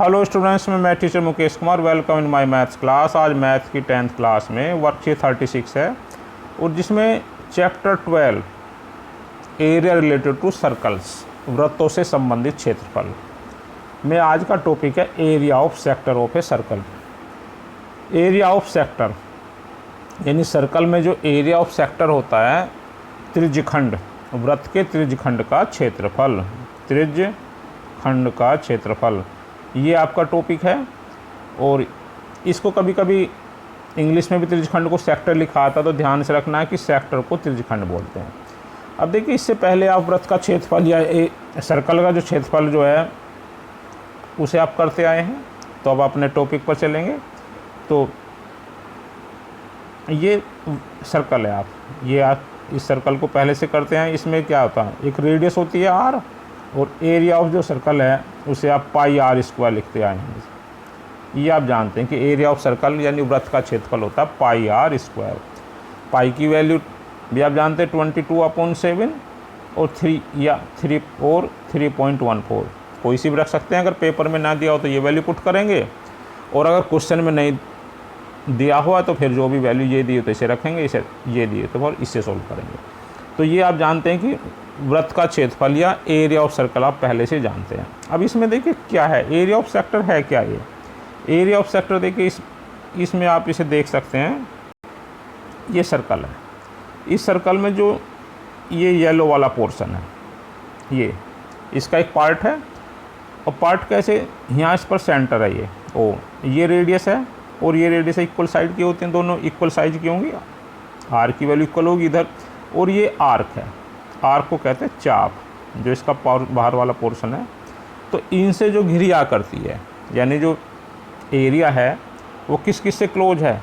Hello students, मैं teacher Mukesh Kumar. Welcome in my maths class. आज math की 10th क्लास में वर्कशीट 36 है और जिसमें chapter 12 area related to circles, वृत्तों से संबंधित क्षेत्रफल में आज का टॉपिक है area of sector of a circle. Area of sector यानी सर्कल में जो एरिया ऑफ सेक्टर होता है, त्रिज्यखंड, वृत्त के त्रिज्यखंड का क्षेत्रफल, त्रिज्यखंड का क्षेत्रफल, ये आपका टॉपिक है। और इसको कभी कभी इंग्लिश में भी त्रिज्यखंड को सेक्टर लिखा आता, तो ध्यान से रखना है कि सेक्टर को त्रिज्यखंड बोलते हैं। अब देखिए, इससे पहले आप वृत्त का क्षेत्रफल या सर्कल का जो क्षेत्रफल जो है उसे आप करते आए हैं, तो अब अपने टॉपिक पर चलेंगे। तो ये सर्कल है, आप इस सर्कल को पहले से करते हैं। इसमें क्या होता है, एक रेडियस होती है आर, और एरिया ऑफ जो सर्कल है उसे आप पाई आर स्क्वायर लिखते आए हैं। ये आप जानते हैं कि एरिया ऑफ सर्कल यानी वृत्त का क्षेत्रफल होता है पाई आर स्क्वायर। पाई की वैल्यू भी आप जानते हैं 22/7 और 3.14। कोई सी भी रख सकते हैं, अगर पेपर में ना दिया हो तो ये वैल्यू पुट करेंगे, और अगर क्वेश्चन में नहीं दिया हुआ तो फिर जो भी वैल्यू ये दी हो तो इसे रखेंगे, इसे ये दिए तो फिर इससे सोल्व करेंगे। तो ये आप जानते हैं कि वृत्त का क्षेत्रफल या एरिया ऑफ सर्कल आप पहले से जानते हैं। अब इसमें देखिए क्या है, एरिया ऑफ सेक्टर है क्या। ये एरिया ऑफ सेक्टर देखिए, इसमें आप इसे देख सकते हैं, ये सर्कल है। इस सर्कल में जो ये येलो वाला पोर्शन है, ये इसका एक पार्ट है। और पार्ट कैसे, यहाँ इस पर सेंटर है ये रेडियस है, और ये रेडियस इक्वल साइड की होती हैं, दोनों इक्वल साइज की होंगी, आर की वैल्यू इक्वल होगी इधर। और ये आर्क है, आर्क को कहते हैं चाप, जो इसका बाहर वाला पोर्शन है। तो इनसे जो घिरिया करती है, यानी जो एरिया है वो किस किस से क्लोज है,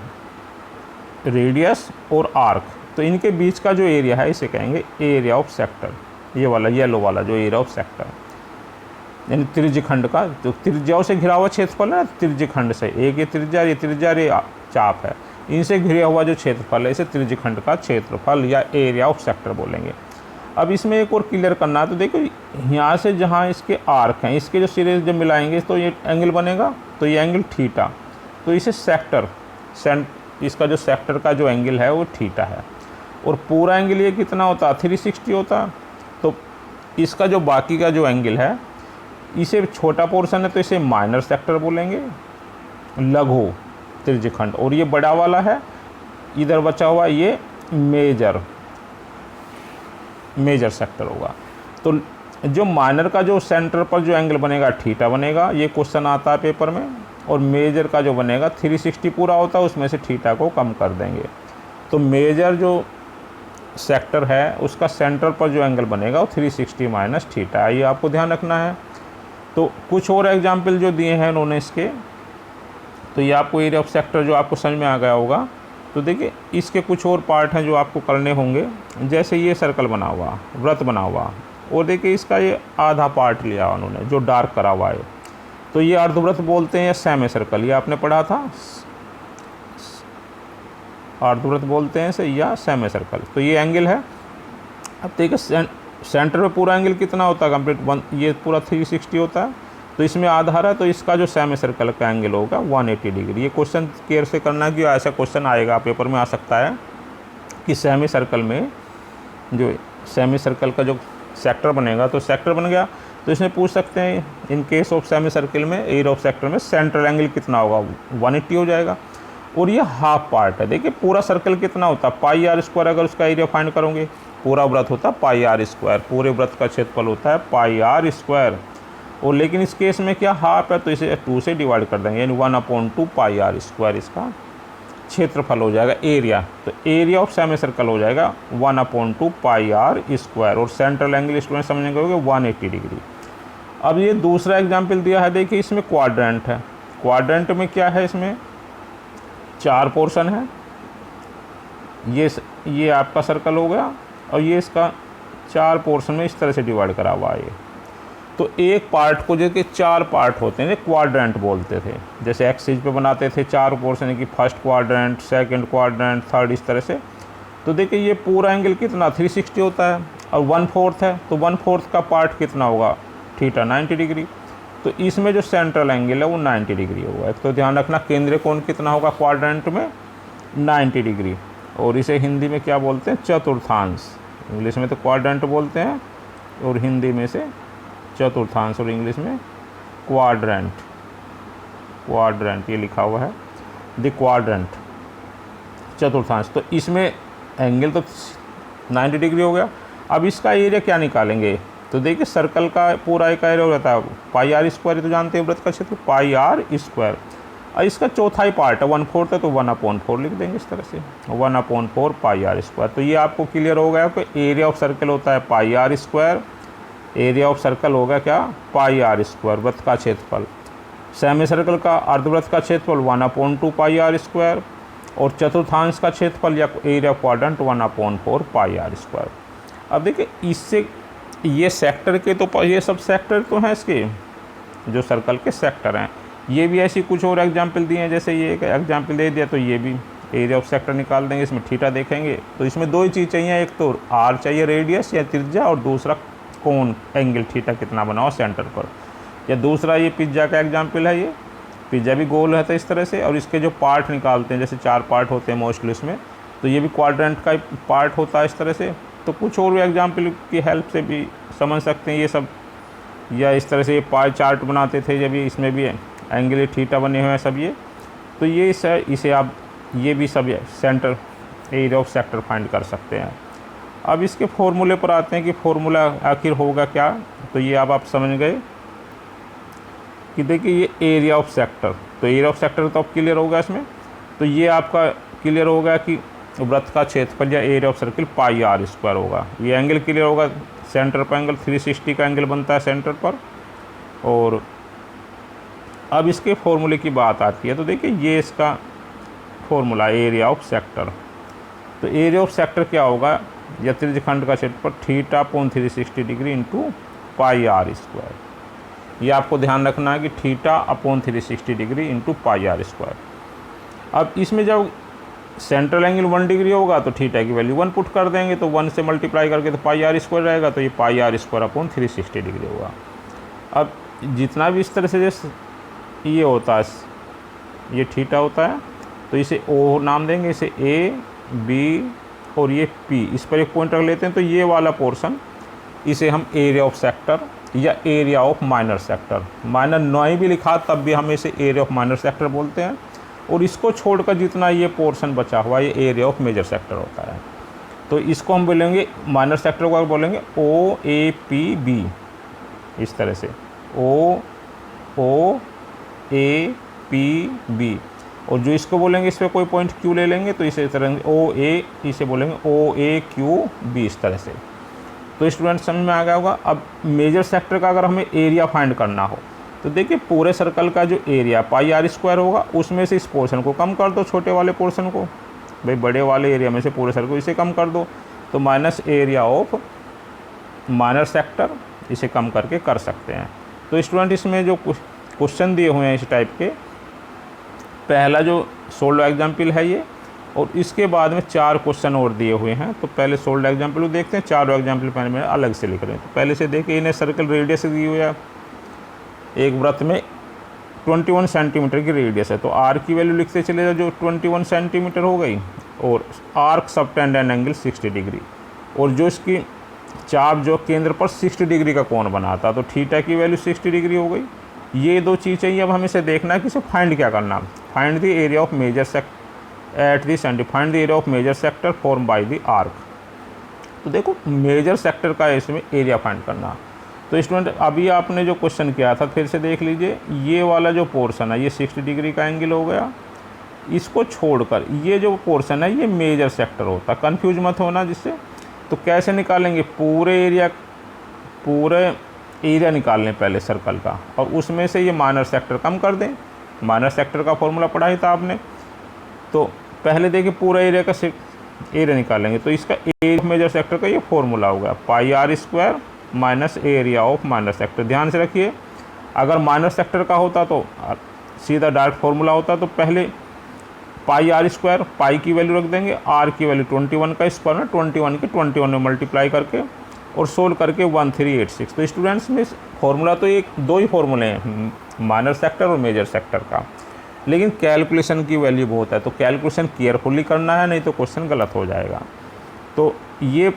रेडियस और आर्क। तो इनके बीच का जो एरिया है इसे कहेंगे एरिया ऑफ सेक्टर। ये वाला येलो वाला जो एरिया ऑफ सेक्टर, यानी त्रिज्यखंड का, जो त्रिज्याओं से घिरा हुआ क्षेत्रफल है, त्रिज्यखंड से, एक ये त्रिज्या, ये चाप है, इनसे घिरा हुआ जो क्षेत्रफल है इसे त्रिज्यखंड का क्षेत्रफल या एरिया ऑफ सेक्टर बोलेंगे। अब इसमें एक और क्लियर करना है, तो देखो यहाँ से जहाँ इसके आर्क हैं, इसके जो सिरे जब मिलाएंगे तो ये एंगल बनेगा, तो ये एंगल थीटा, तो इसे इसका जो सेक्टर का जो एंगल है वो थीटा है। और पूरा एंगल ये कितना होता है, 360 होता है। तो इसका जो बाकी का जो एंगल है, इसे छोटा पोर्शन है तो इसे माइनर सेक्टर बोलेंगे, लघु त्रिज्यखंड। और ये बड़ा वाला है इधर बचा हुआ, ये मेजर सेक्टर होगा। तो जो माइनर का जो सेंटर पर जो एंगल बनेगा थीटा बनेगा, ये क्वेश्चन आता है पेपर में। और मेजर का जो बनेगा 360 पूरा होता है, उसमें से थीटा को कम कर देंगे। तो मेजर जो सेक्टर है उसका सेंटर पर जो एंगल बनेगा वो 360 माइनस थीटा है, ये आपको ध्यान रखना है। तो कुछ और एग्जाम्पल जो दिए हैं उन्होंने इसके, तो ये आपको एरिया ऑफ सेक्टर जो आपको समझ में आ गया होगा। तो देखिए इसके कुछ और पार्ट हैं जो आपको करने होंगे, जैसे ये सर्कल बना हुआ, वृत्त बना हुआ, और देखिए इसका ये आधा पार्ट लिया उन्होंने जो डार्क करा हुआ है, तो ये अर्धवृत्त बोलते हैं या सेमी सर्कल, ये आपने पढ़ा था, अर्धवृत्त बोलते हैं इसे या सेमी सर्कल। तो ये एंगल है। अब देखिए सेंटर में पूरा एंगल कितना होता है, कंप्लीट ये पूरा 360 होता है, तो इसमें आधार है, तो इसका जो सेमी सर्कल का एंगल होगा 180 डिग्री। ये क्वेश्चन केयर से करना कि ऐसा क्वेश्चन आएगा पेपर में, आ सकता है कि सेमी सर्कल में जो सेमी सर्कल का जो सेक्टर बनेगा, तो सेक्टर बन गया, तो इसमें पूछ सकते हैं in case of semi circle में एरिया ऑफ सेक्टर में सेंट्रल एंगल कितना होगा, 180 हो जाएगा। और ये हाफ पार्ट है। देखिए पूरा सर्कल कितना होता है, पाई आर स्क्वायर, अगर उसका एरिया फाइंड करोगे, पूरा वृत्त होता है पाई आर स्क्वायर, पूरे वृत्त का क्षेत्रफल होता है पाई आर स्क्वायर। और लेकिन इस केस में क्या हाफ है, तो इसे 2 से डिवाइड कर देंगे, यानी 1/2 पाई आर स्क्वायर इसका क्षेत्रफल हो जाएगा, एरिया। तो एरिया ऑफ सेमी सर्कल हो जाएगा 1/2 पाई आर स्क्वायर। और सेंट्रल एंगल स्टूडेंट समझेंगे 180 डिग्री। अब ये दूसरा एग्जाम्पल दिया है, देखिए इसमें क्वाड्रेंट है। क्वाड्रेंट में क्या है, इसमें 4 पोर्शन है। ये आपका सर्कल हो गया, और ये इसका 4 पोर्शन में इस तरह से डिवाइड करा हुआ है। तो एक पार्ट को जो कि 4 पार्ट होते हैं क्वाड्रेंट बोलते थे, जैसे एक्सिस पे बनाते थे 4 पोर्शन की, first quadrant, second quadrant, third, इस तरह से। तो देखिए ये पूरा एंगल कितना 360 होता है, और 1/4 है, तो 1/4 का पार्ट कितना होगा, थीटा 90 डिग्री। तो इसमें जो सेंट्रल एंगल है वो 90 डिग्री होगा। एक तो ध्यान रखना केंद्रीय कोण कितना होगा क्वाड्रेंट में, 90 डिग्री। और इसे हिंदी में क्या बोलते हैं, चतुर्थांश। इंग्लिश में तो क्वाड्रेंट बोलते हैं और हिंदी में से चतुर्थांश, और इंग्लिश में क्वाड्रेंट। क्वाड्रेंट ये लिखा हुआ है, द क्वाड्रेंट, चतुर्थांश। तो इसमें एंगल तो 90 डिग्री हो गया। अब इसका एरिया क्या निकालेंगे, तो देखिए सर्कल का पूरा एक एरिया रहता है पाई आर स्क्वायर, तो जानते हैं वृत्त का क्षेत्र पाई आर स्क्वायर। और इसका चौथा ही पार्ट है 1/4 है, तो 1/4 लिख देंगे इस तरह से, 1/4 पाई आर स्क्वायर। तो ये आपको क्लियर हो गया कि एरिया ऑफ सर्कल होता है pi r square, area of circle होगा क्या, पाई आर स्क्वायर, वृत्त का क्षेत्रफल। सेमी सर्कल का अर्धवृत्त का क्षेत्रफल 1/2 पाई आर स्क्वायर, और चतुर्थांश का क्षेत्रफल या area quadrant 1/4 pi r square. अब देखिए इससे ये सेक्टर के तो ये सब सेक्टर तो हैं इसके जो सर्कल के सेक्टर हैं। ये भी ऐसी कुछ और एग्जाम्पल दिए हैं, जैसे ये एक एग्जाम्पल दे दिया, तो ये भी एरिया ऑफ सेक्टर निकाल देंगे। इसमें थीटा देखेंगे तो इसमें दो ही चीज़ चाहिए, एक तो आर चाहिए रेडियस या त्रिज्या, और दूसरा कोण एंगल थीटा कितना बना हो सेंटर पर। या दूसरा ये पिज्ज़ा का एग्जाम्पल है, ये पिज्ज़ा भी गोल रहता है इस तरह से, और इसके जो पार्ट निकालते हैं जैसे 4 पार्ट होते हैं मोस्टली इसमें, तो ये भी क्वाड्रेंट का पार्ट होता है इस तरह से। तो कुछ और भी एग्जाम्पल की हेल्प से भी समझ सकते हैं ये सब। या इस तरह से ये पाई चार्ट बनाते थे जब, ये इसमें भी एंगल थीटा बने हुए हैं सब ये। तो ये इसे आप ये भी sub centre area of sector find कर सकते हैं। अब इसके फॉर्मूले पर आते हैं कि फॉर्मूला आखिर होगा क्या। तो ये अब आप समझ गए कि देखिए ये एरिया ऑफ सेक्टर, तो एरिया ऑफ सेक्टर तो अब क्लियर होगा इसमें। तो ये आपका क्लियर होगा कि वृत्त का क्षेत्रफल या area of circle pi r square होगा। ये एंगल क्लियर होगा, सेंटर पर एंगल 360 का एंगल बनता है सेंटर पर। और अब इसके फॉर्मूले की बात आती है, तो देखिए ये इसका फॉर्मूला एरिया ऑफ सेक्टर। तो एरिया ऑफ सेक्टर क्या होगा, या त्रिज्यखंड का क्षेत्रफल theta upon 360 degree into pi r square. ये आपको ध्यान रखना है कि theta upon 360 degree into pi r square. अब इसमें जब सेंट्रल एंगल 1 डिग्री होगा तो थीटा की वैल्यू 1 पुट कर देंगे, तो 1 से मल्टीप्लाई करके तो पाई आर स्क्वायर रहेगा, तो ये पाई आर स्क्वायर अपॉन 360 डिग्री होगा। अब जितना भी इस तरह से जैसे ये होता है, ये थीटा होता है, तो इसे ओ नाम देंगे, इसे ए बी और ये पी, इस पर एक पॉइंट रख लेते हैं। तो ये वाला पोर्शन इसे हम एरिया ऑफ सेक्टर या area of minor sector, minor नॉय भी लिखा तब भी हम इसे एरिया ऑफ माइनर सेक्टर बोलते हैं। और इसको छोड़कर जितना ये पोर्शन बचा हुआ ये एरिया ऑफ मेजर सेक्टर होता है। तो इसको हम बोलेंगे माइनर सेक्टर को बोलेंगे ओ ए पी बी, इस तरह से ओ ए पी बी। और जो इसको बोलेंगे इस पर कोई पॉइंट क्यू ले लेंगे, तो इसे तरह ओ ए, इसे बोलेंगे ओ ए क्यू बी, इस तरह से। तो स्टूडेंट समझ में आ गया होगा। अब मेजर सेक्टर का अगर हमें एरिया फाइंड करना हो, तो देखिए पूरे सर्कल का जो एरिया पाई आर स्क्वायर होगा, उसमें से इस पोर्शन को कम कर दो, छोटे वाले पोर्शन को, भाई बड़े वाले एरिया में से पूरे सर्कल को इसे कम कर दो, तो minus area of minor sector, इसे कम करके कर सकते हैं। तो स्टूडेंट इसमें जो क्वेश्चन दिए हुए हैं इस टाइप के, पहला जो सोल्व एग्जाम्पल है ये, और इसके बाद में 4 क्वेश्चन और दिए हुए हैं। तो पहले सोल्व एग्जाम्पल को देखते हैं, 4 एग्जाम्पल पहले मैं अलग से लिख रहे हैं। तो पहले से देखिए, इन्हें सर्कल रेडियस दी हुई है, एक वृत्त में 21 सेंटीमीटर की रेडियस है, तो आर की वैल्यू लिखते चले जाओ जो 21 सेंटीमीटर हो गई, और आर्क सबटेंडेंट एंगल 60 डिग्री, और जो इसकी चाप जो केंद्र पर 60 डिग्री का कोण बनाता, तो थीटा की वैल्यू 60 डिग्री हो गई। ये 2 चीज़ चाहिए। अब हमें इसे देखना है कि इसे फाइंड क्या करना, find the area of major sector at the centre, find the area of major sector form by the arc. तो देखो मेजर सेक्टर का इसमें एरिया फाइंड करना। तो स्टूडेंट अभी आपने जो क्वेश्चन किया था फिर से देख लीजिए, ये वाला जो पोर्शन है ये 60 डिग्री का एंगल हो गया, इसको छोड़कर ये जो पोर्शन है ये मेजर सेक्टर होता है, कन्फ्यूज मत होना जिससे। तो कैसे निकालेंगे, पूरे एरिया निकाल लें पहले सर्कल का, और उसमें से ये माइनर सेक्टर कम कर दें। माइनर सेक्टर का फॉर्मूला पढ़ा ही था आपने। तो पहले देखिए पूरा एरिया का एरिया निकालेंगे, तो इसका एरिया मेजर सेक्टर का ये फॉर्मूला होगा pi r square minus area of minor sector. ध्यान से रखिए, अगर माइनर सेक्टर का होता तो सीधा डायरेक्ट फॉर्मूला होता, तो पहले पाई आर स्क्वायर, पाई की वैल्यू रख देंगे, आर की वैल्यू 21 का स्क्वायर में 21 के 21 में मल्टीप्लाई करके, और सोल्व करके 1386। तो स्टूडेंट्स में फॉर्मूला तो एक दो ही फॉर्मूले हैं, माइनर सेक्टर और मेजर सेक्टर का, लेकिन कैलकुलेशन की वैल्यू बहुत है, तो कैलकुलेशन केयरफुली करना है, नहीं तो क्वेश्चन गलत हो जाएगा। तो ये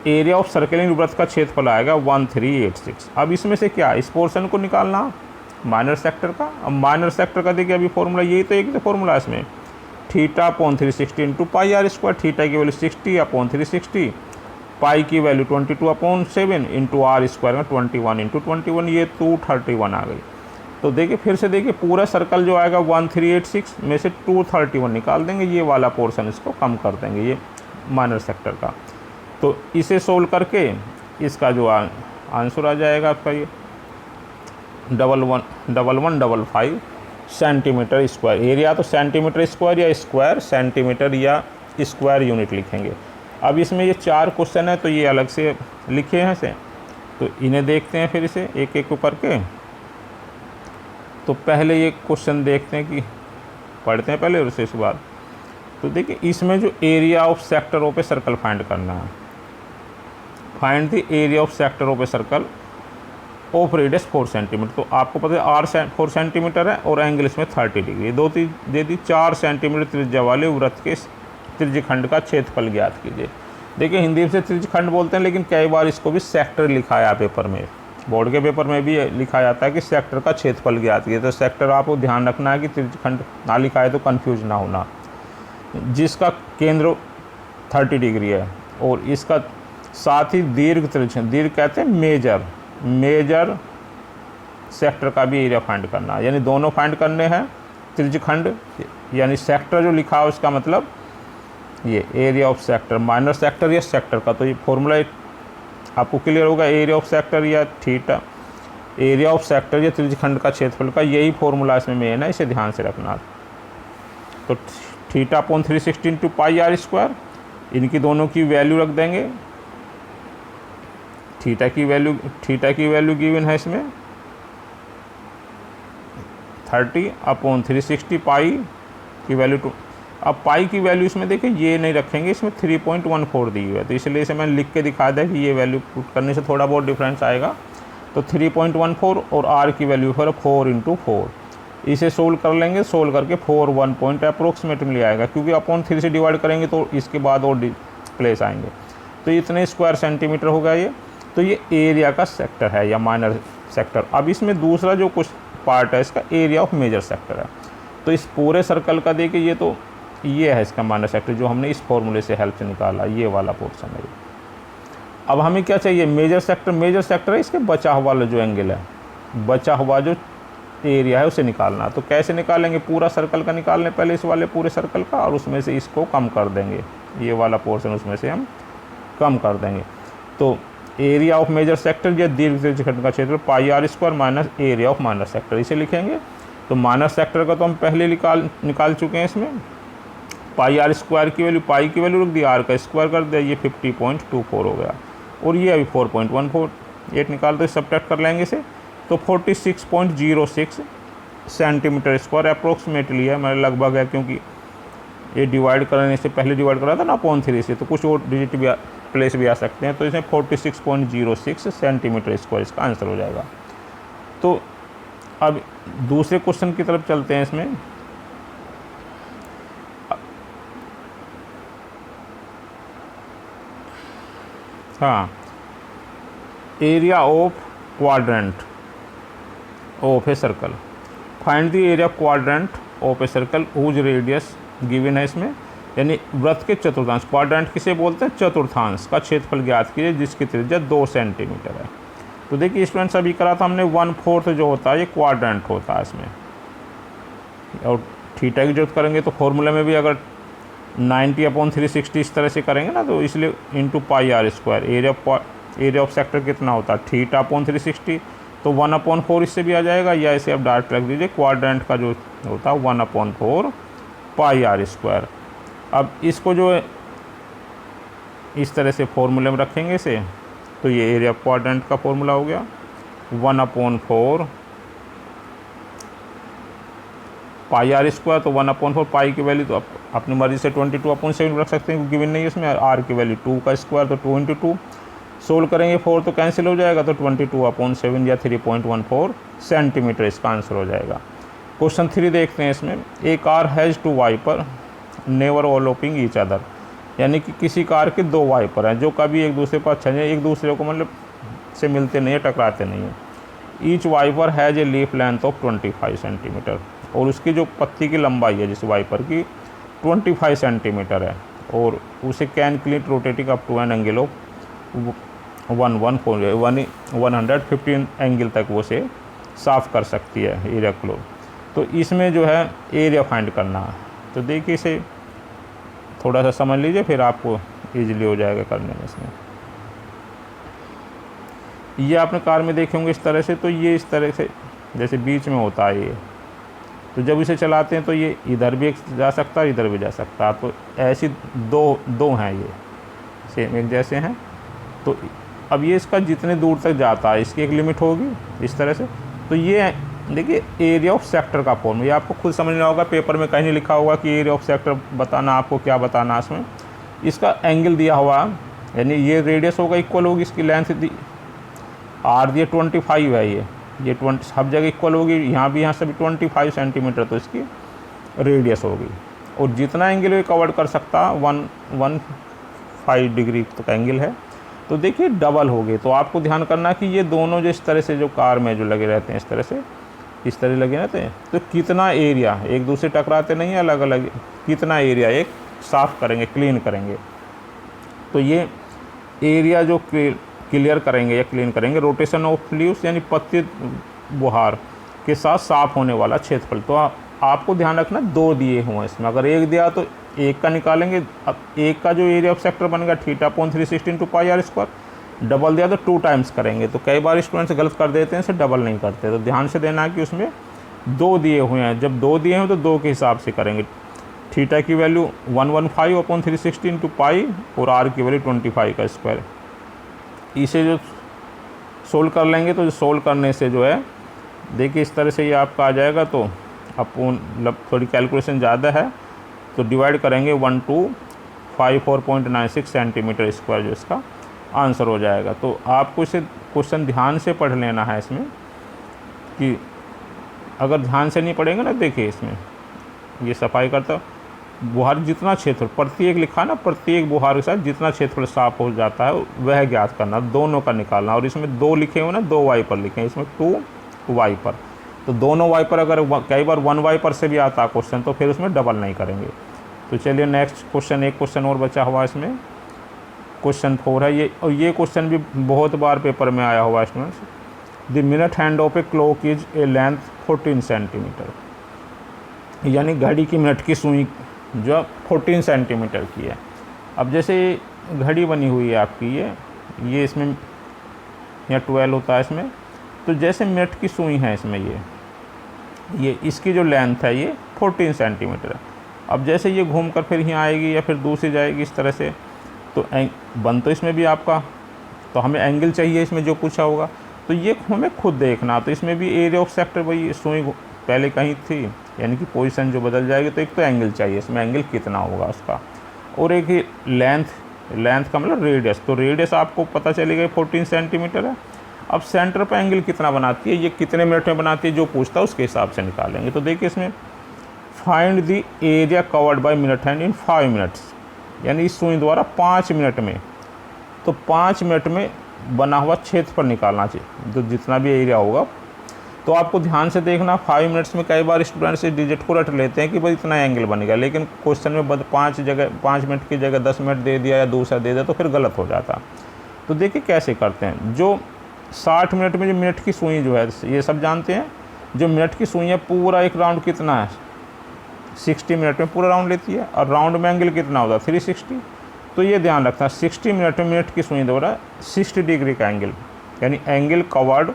एरिया ऑफ सर्कलिंग वृत्त का क्षेत्रफल आएगा 1386। अब इसमें से क्या, इस पोर्शन को निकालना माइनर सेक्टर का। अब माइनर सेक्टर का देखिए अभी फॉर्मूला यही तो एक फॉर्मूला इसमें, theta upon 360 into pi r square, theta की वैल्यू 60 अपॉन 360, पाई की वैल्यू 22/7 इंटू आर स्क्वायर में 21 इंटू 21, ये 231 आ गई। तो देखिए फिर से देखिए पूरा सर्कल जो आएगा 1386 में से 231 निकाल देंगे, ये वाला पोर्शन इसको कम कर देंगे, ये माइनर सेक्टर का। तो इसे सोल्व करके इसका जो आंसर आ जाएगा आपका ये 1155 सेंटीमीटर स्क्वायर। एरिया तो सेंटीमीटर स्क्वायर या स्क्वायर सेंटीमीटर या स्क्वायर यूनिट लिखेंगे। अब इसमें ये 4 क्वेश्चन है तो ये अलग से लिखे हैं से, तो इन्हें देखते हैं फिर इसे एक एक करके। तो पहले ये क्वेश्चन देखते हैं कि पढ़ते हैं पहले और उसके बाद। तो देखिए इसमें जो area of sector of a circle find करना है, find the area of sector of a circle of radius 4 centimetre. तो आपको पता है आर 4 सेंटीमीटर है और एंगल इसमें 30 डिग्री, दो दे दी 4 सेंटीमीटर त्रिज्या वाले वृत्त के त्रिज्यखंड का क्षेत्रफल ज्ञात कीजिए। देखिए हिंदी से त्रिज्यखंड बोलते हैं, लेकिन कई बार इसको भी सेक्टर लिखा है पेपर में, बोर्ड के पेपर में भी लिखा जाता है कि सेक्टर का क्षेत्रफल ज्ञात कीजिए। तो सेक्टर आपको ध्यान रखना है कि त्रिज्यखंड ना लिखा है तो कन्फ्यूज ना होना। जिसका केंद्र 30 डिग्री है और इसका साथ ही दीर्घ त्रिज्यखंड, दीर्घ कहते हैं मेजर सेक्टर का भी एरिया फाइंड करना है, यानी दोनों फाइंड करने हैं। त्रिज्यखंड यानी सेक्टर जो लिखा है उसका मतलब ये area of sector, minor sector या सेक्टर का। तो ये फॉर्मूला आपको क्लियर होगा, एरिया ऑफ सेक्टर या थीटा, एरिया ऑफ सेक्टर या त्रिज्यखंड का क्षेत्रफल का, यही फॉर्मूला इसमें मेन है, इसे ध्यान से रखना। तो theta upon 360 into pi r square, इनकी दोनों की वैल्यू रख देंगे। थीटा की वैल्यू गिवन है इसमें 30 अपॉन 360, पाई की वैल्यू 2। अब पाई की वैल्यू इसमें देखिए ये नहीं रखेंगे, इसमें 3.14 दी हुई है, तो इसलिए इसे मैंने लिख के दिखा दिया कि ये वैल्यू पुट करने से थोड़ा बहुत डिफरेंस आएगा। तो 3.14 और आर की वैल्यू फिर 4 इंटू 4, इसे सोल्व कर लेंगे। सोल्व करके 4 1 पॉइंट अप्रोक्सीमेटली आएगा, क्योंकि अपॉन 3 से डिवाइड करेंगे तो इसके बाद और प्लेस आएंगे। तो इतने स्क्वायर सेंटीमीटर होगा ये। तो ये एरिया का सेक्टर है या माइनर सेक्टर। अब इसमें दूसरा जो कुछ पार्ट है इसका एरिया ऑफ मेजर सेक्टर है। तो इस पूरे सर्कल का देखिए ये है इसका माइनर सेक्टर, जो हमने इस फॉर्मूले से हेल्प से निकाला, ये वाला पोर्शन है। अब हमें क्या चाहिए, मेजर सेक्टर है इसके बचा हुआ जो एंगल है, बचा हुआ जो एरिया है उसे निकालना। तो कैसे निकालेंगे, पूरा सर्कल का निकालने पहले इस वाले पूरे सर्कल का, और उसमें से इसको कम कर देंगे, ये वाला पोर्शन उसमें से हम कम कर देंगे। तो एरिया ऑफ मेजर सेक्टर या दीर्घ त्रिज्यखंड का क्षेत्र pi r square minus area of minor sector, इसे लिखेंगे। तो माइनर सेक्टर का तो हम पहले निकाल चुके हैं। इसमें पाई आर स्क्वायर की वैल्यू, पाई की वैल्यू रख दी, आर का स्क्वायर कर दिया, ये 50.24 हो गया, और ये अभी 4.14 निकाल दो, सब्ट्रैक्ट कर लेंगे इसे। तो 46.06 सेंटीमीटर स्क्वायर अप्रोक्सीमेटली है, मेरा लगभग है, क्योंकि ये डिवाइड करने से पहले डिवाइड करा था ना अपॉन 3 से, तो कुछ और डिजिट भी प्लेस भी आ सकते हैं। तो इसमें 46.06 सेंटीमीटर स्क्वायर इसका आंसर हो जाएगा। तो अब दूसरे क्वेश्चन की तरफ चलते हैं। इसमें हाँ, area of quadrant of a circle, find the area of quadrant of a circle whose radius given है इसमें, यानी वृत्त के चतुर्थांश, क्वाड्रेंट किसे बोलते हैं, चतुर्थांश का क्षेत्रफल ज्ञात कीजिए जिसकी त्रिज्या 2 सेंटीमीटर है। तो देखिए स्टूडेंट्स अभी करा था हमने 1/4 जो होता है ये क्वाड्रेंट होता है इसमें, और थीटा की जरूरत करेंगे तो फॉर्मूले में भी अगर 90/360 इस तरह से करेंगे ना, तो इसलिए into pi r square, area of sector कितना होता है थीटा अपॉन 360, तो 1/4 इससे भी आ जाएगा, या इसे आप डायरेक्ट रख दीजिए, क्वाड्रेंट का जो होता है 1/4 पाई आर स्क्वायर। अब इसको जो इस तरह से फॉर्मूले में रखेंगे इसे, तो ये एरिया ऑफ क्वाड्रेंट का फॉर्मूला हो गया 1/4 पाई आर स्क्वायर। तो 1/4 पाई की वैल्यू तो अपनी मर्जी से 22/7 रख सकते हैं, क्योंकि गिवन नहीं है इसमें। आर की वैल्यू 2 का स्क्वायर, तो 2 × 2 सोल्व करेंगे 4 तो कैंसिल हो जाएगा, तो 22/7 या 3.14 सेंटीमीटर इसका आंसर हो जाएगा। क्वेश्चन 3 देखते हैं इसमें। A car has 2 wiper never overlapping each other, यानी कि किसी कार के 2 वाइपर हैं जो कभी एक दूसरे पर अच्छा नहीं, एक दूसरे को मतलब से मिलते नहीं है, टकराते नहीं हैं। Each wiper has a leaf length of 25 centimetre, और उसकी जो पत्ती की लंबाई है जिस वाइपर की 25 सेंटीमीटर है, और उसे can clean rotating up to an angle of 115 angle तक वो से साफ़ कर सकती है एरिया क्लोज। तो इसमें जो है एरिया फाइंड करना है। तो देखिए इसे थोड़ा सा समझ लीजिए, फिर आपको ईजिली हो जाएगा करने में। इसमें ये आपने कार में देखे होंगे इस तरह से, तो ये इस तरह से जैसे बीच में होता है ये, तो जब इसे चलाते हैं तो ये इधर भी जा सकता है, इधर भी जा सकता है। तो ऐसी दो हैं, ये सेम एक जैसे हैं। तो अब ये इसका जितने दूर तक जाता है इसकी एक लिमिट होगी इस तरह से। तो ये देखिए एरिया ऑफ सेक्टर का फॉर्म, ये आपको खुद समझना होगा, पेपर में कहीं नहीं लिखा होगा कि एरिया ऑफ सेक्टर बताना, आपको क्या बताना इसमें। इसका एंगल दिया हुआ, यानी ये रेडियस होगा इक्वल होगी, इसकी लेंथ आर दिए 25 है, ये 20 सब जगह इक्वल होगी, यहाँ भी, यहाँ से भी 25 सेंटीमीटर तो इसकी रेडियस होगी। और जितना एंगल ये कवर कर सकता 115 डिग्री तक एंगल है, तो देखिए डबल हो गई। तो आपको ध्यान करना कि ये दोनों जो इस तरह से जो कार में जो लगे रहते हैं इस तरह से, इस तरह लगे रहते हैं, तो कितना एरिया, एक दूसरे टकराते नहीं है, अलग अलग कितना एरिया एक साफ़ करेंगे, क्लीन करेंगे। तो ये एरिया जो क्लियर करेंगे या क्लीन करेंगे, रोटेशन ऑफ लीव्स यानी पत्ती बुहार के साथ साफ होने वाला क्षेत्रफल। तो आपको ध्यान रखना 2 दिए हुए हैं इसमें, अगर 1 दिया तो 1 का निकालेंगे। अब 1 का जो एरिया ऑफ सेक्टर बनेगा θ/360 × πr², डबल दिया तो 2 टाइम्स करेंगे। तो कई बार स्टूडेंट्स गलत कर देते हैं, इसे डबल नहीं करते। तो ध्यान से देना कि उसमें 2 दिए हुए हैं, जब 2 दिए हैं तो 2 के हिसाब से करेंगे। थीटा की वैल्यू 115/360 × π और r की वैल्यू 25 इसे जो सोल्व कर लेंगे, तो सोल्व करने से जो है देखिए इस तरह से ये आपका आ जाएगा। तो अपन मतलब थोड़ी कैलकुलेशन ज़्यादा है, तो डिवाइड करेंगे 1254.96 सेंटीमीटर स्क्वायर, जो इसका आंसर हो जाएगा। तो आपको इसे क्वेश्चन ध्यान से पढ़ लेना है इसमें, कि अगर ध्यान से नहीं पढ़ेंगे ना, देखिए इसमें ये सफाई करता बुहार जितना क्षेत्र प्रत्येक लिखा ना, प्रत्येक बुहार के साथ जितना क्षेत्रफल साफ हो जाता है वह ज्ञात करना, दोनों का निकालना। और इसमें 2 लिखे हुए ना, 2 वाइपर लिखे हैं, इसमें 2 वाइपर, तो दोनों वाइपर अगर कई बार 1 वाइपर से भी आता है क्वेश्चन, तो फिर उसमें डबल नहीं करेंगे। तो चलिए नेक्स्ट क्वेश्चन, एक क्वेश्चन और बचा हुआ इसमें, क्वेश्चन 4 है ये। और ये क्वेश्चन भी बहुत बार पेपर में आया हुआ students. The minute hand of a clock is a length 14 centimetre, यानी घड़ी की मिनट की सुई जो 14 सेंटीमीटर की है। अब जैसे घड़ी बनी हुई है आपकी, ये इसमें या 12 होता है इसमें, तो जैसे मिनट की सुई है इसमें, ये इसकी जो लेंथ है ये 14 सेंटीमीटर है। अब जैसे ये घूम कर फिर यहाँ आएगी या फिर दूसरी जाएगी इस तरह से, तो बन तो इसमें भी आपका, तो हमें एंगल चाहिए इसमें जो पूछा होगा, तो ये हमें खुद देखना। तो इसमें भी एरिया ऑफ सेक्टर वही सुई पहले कहीं थी, यानी कि पोजीशन जो बदल जाएगी, तो एक तो एंगल चाहिए इसमें, एंगल कितना होगा उसका, और एक ही लेंथ का मतलब रेडियस। तो रेडियस आपको पता चलेगा 14 सेंटीमीटर है। अब सेंटर पर एंगल कितना बनाती है, ये कितने मिनट में बनाती है, जो पूछता है उसके हिसाब से निकालेंगे। तो देखिए इसमें find the area covered by minute hand in 5 minutes, यानी इस सुई द्वारा 5 मिनट में, तो 5 मिनट में बना हुआ क्षेत्रफल निकालना चाहिए, तो जितना भी एरिया होगा। तो आपको ध्यान से देखना, 5 मिनट्स में कई बार स्टूडेंट से डिजिट को रट लेते हैं कि भाई इतना एंगल बनेगा, लेकिन क्वेश्चन में 5 मिनट की जगह 10 मिनट दे दिया या दूसरा दे दिया, तो फिर गलत हो जाता। तो देखिए कैसे करते हैं, जो 60 मिनट में जो मिनट की सुई जो है, ये सब जानते हैं, जो मिनट की सुई है पूरा एक राउंड कितना है, 60 मिनट में पूरा राउंड लेती है, और राउंड में एंगल कितना होता है 360। तो ये ध्यान रखना, 60 मिनट में मिनट की सुई द्वारा 60 डिग्री का एंगल, यानी angle covered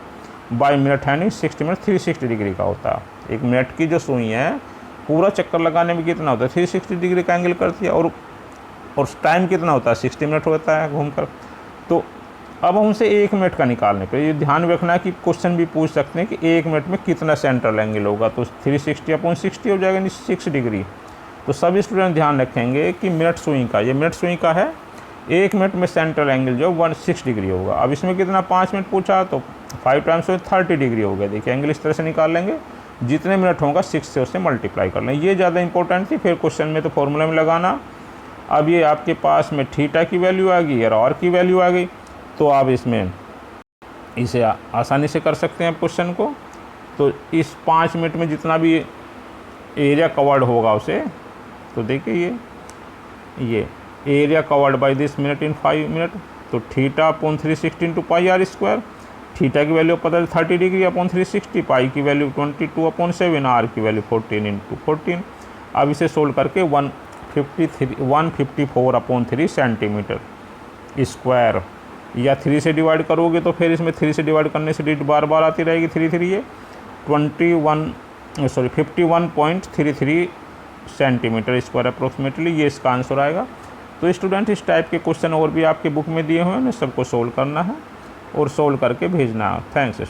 by minute hand in 60 minute 360 degree का होता है। एक मिनट की जो सुई है पूरा चक्कर लगाने में कितना होता है, 360 डिग्री का एंगल करती है, और टाइम कितना होता है, 60 मिनट होता है घूमकर। तो अब हमसे 1 मिनट का निकालने पर ये ध्यान रखना है कि क्वेश्चन भी पूछ सकते हैं कि 1 मिनट में कितना सेंट्रल एंगल होगा, तो 360/60 हो जाएगा, यानी 6 डिग्री। तो सभी स्टूडेंट ध्यान रखेंगे कि मिनट सुई का, ये मिनट सुई का है, 1 मिनट में सेंट्रल एंगल जो 16 डिग्री होगा। अब इसमें कितना 5 मिनट पूछा तो 5 टाइम्स 30 डिग्री हो गया। देखिए एंगल इस तरह से निकाल लेंगे, जितने मिनट होगा 6 से उससे मल्टीप्लाई कर लें। ये ज़्यादा इंपॉर्टेंट थी, फिर क्वेश्चन में तो फॉर्मूला में लगाना। अब ये आपके पास में थीटा की वैल्यू आ गई और आर की वैल्यू आ गई, तो आप इसमें इसे आसानी से कर सकते हैं क्वेश्चन को। तो इस 5 मिनट में जितना भी एरिया कवर्ड होगा उसे, तो देखिए ये area covered by this minute in 5 minute, तो theta upon 360 into pi r square. Theta की वैल्यू पता है 30 डिग्री अपॉन 360, पाई की वैल्यू 22 अपॉन 7, आर की वैल्यू 14 इंटू 14। अब इसे सोल्व करके 154 अपॉन 3 सेंटीमीटर स्क्वायर, या 3 से डिवाइड करोगे तो फिर इसमें 3 से डिवाइड करने से डिजिट बार बार आती रहेगी, 3 ये 51.33 सेंटीमीटर स्क्वायर अप्रोक्सीमेटली, ये इसका आंसर आएगा। तो स्टूडेंट इस टाइप के क्वेश्चन और भी आपके बुक में दिए हुए हैं, सबको सोल्व करना है और सोल्व करके भेजना है। थैंक्स।